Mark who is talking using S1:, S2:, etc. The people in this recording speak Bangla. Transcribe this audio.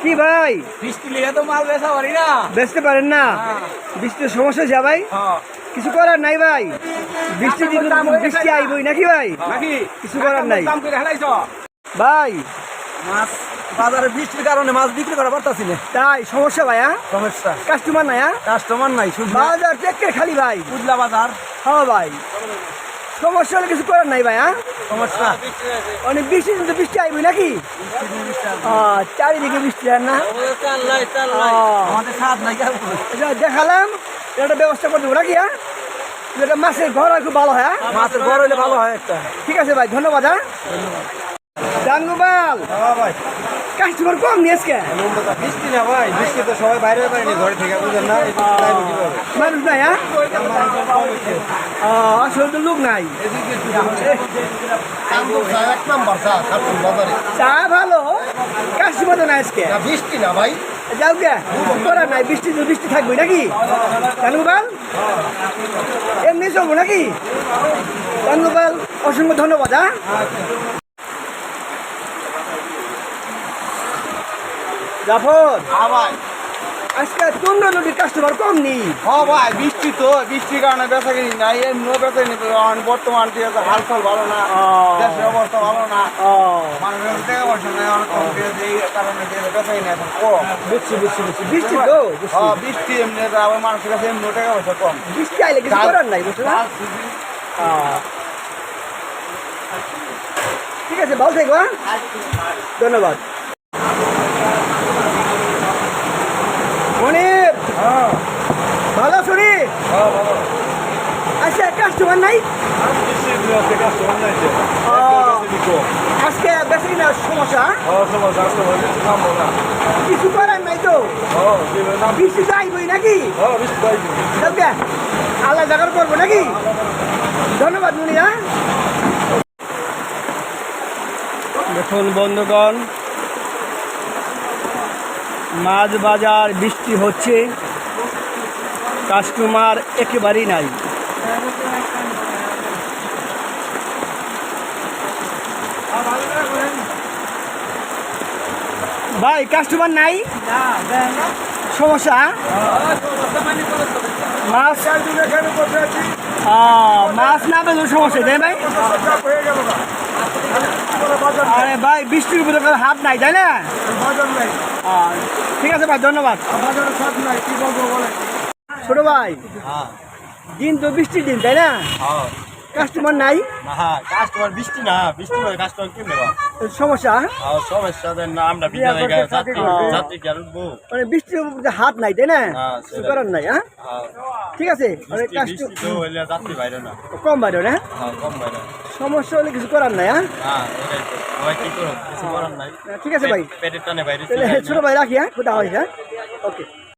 S1: কি ভাই
S2: বৃষ্টি লেগে তো মাল বেচা পারি না।
S1: বেচতে পারেন না? বৃষ্টির সমস্যা যা ভাই, কিছু করার নাই ভাই। বৃষ্টি বৃষ্টি আইবই নাকি ভাই,
S2: নাকি
S1: কিছু করার নাই
S2: দাম করে হেলাইছ
S1: ভাই।
S2: মাছ বাজারে বৃষ্টির কারণে মাছ বিক্রি করা পারতাছি না।
S1: তাই সমস্যা ভাই?
S2: সমস্যা,
S1: কাস্টমার নাই?
S2: কাস্টমার নাই, শুধু
S1: বাজার টেক্কে খালি ভাই।
S2: উজলা বাজার।
S1: হ্যাঁ ভাই, সমস্যা হলে কিছু করার নাই ভাই।
S2: সমস্যা
S1: অনেক বৃষ্টি কিন্তু বৃষ্টি আইবই নাকি? চারিদিকে বৃষ্টি আর না
S2: আমাদের স্বাদ নাই।
S1: দেখালাম একটা ব্যবস্থা করে দেবো নাকি? এটা মাছের ঘর হয় খুব ভালো হয়।
S2: মাছের বড় হলে ভালো হয় একটা।
S1: ঠিক আছে ভাই, ধন্যবাদ। গাঙ্গুবাল
S2: ভাই
S1: কাস্টমার কম নিয়ে আজকে।
S2: বৃষ্টি না ভাই, বৃষ্টি তো সবাই বাইরে পারেনি ঘরে থেকে, বুঝেন না?
S1: মানুষ নাই? আসলে তো লোক নাই। চা ভালো, কাস্টমার তো নাই আজকে।
S2: বৃষ্টি না ভাই,
S1: যাও গে করার নাই, বৃষ্টি তো বৃষ্টি থাকবে নাকি? গাঙ্গুবাল এমনি চলবো নাকি? গাঙ্গুবাল অসংখ্য ধন্যবাদ। জাফর
S2: ভাই
S1: আজকে তোমরা নদীর কাস্টমার কম নেই।
S2: ভাই বৃষ্টি তো, বৃষ্টির কারণে বেচা কিনি নাই, এমনিও বেচা কিনি। বর্তমান হালফল ভালো না, দেশের অবস্থা ভালো না, মানুষের টাকা পয়সা নেই, অনেক কম পেয়েছে, এই কারণে বেচা কিনি এখন কম।
S1: বুঝছি বুঝছি বুঝছি, বৃষ্টি তো
S2: বৃষ্টি এমনি আবার মানুষের কাছে এমনি টাকা পয়সা কম।
S1: বৃষ্টি আইলে কিছু করার নাই, বুঝছো না? ঠিক আছে, ভালো থেকো। ধন্যবাদ। মনির ভালো আছো রে? আচ্ছা, কাস্টমার নাই আজকে, বেশি কিনা সমস্যা। কিছু করার নাই তো, বৃষ্টি তো আইবই নাকি? আল্লাহ জাগার করবো নাকি? ধন্যবাদ মনিরা। দেখুন বন্ধুগণ, মাছ বাজার বৃষ্টি হচ্ছে, কাস্টমার একেবারেই নাই। ভাই কাস্টমার নাই, সমস্যা। মাছ মাছ না পেলে সমস্যা তাই ভাই? আরে ভাই বৃষ্টির উপরে হাত নাই তাই না? ঠিক আছে ভাই, ধন্যবাদ। ছোট ভাই, দিন তো বৃষ্টির দিন তাই না? কাস্টমার নাই?
S2: কাস্টমার বৃষ্টি না, বৃষ্টি নয়, কাস্টমার কিনবে
S1: সমস্যা।
S2: সমস্যা না, আমরা
S1: মানে বৃষ্টির উপরে হাত নাই তাই না? কিছু করার নাই। ঠিক আছে, কম বাইরে না, সমস্যা হলে কিছু করার নাই। ঠিক আছে ভাই, ছোট ভাই রাখি। কোথা হয়? ওকে।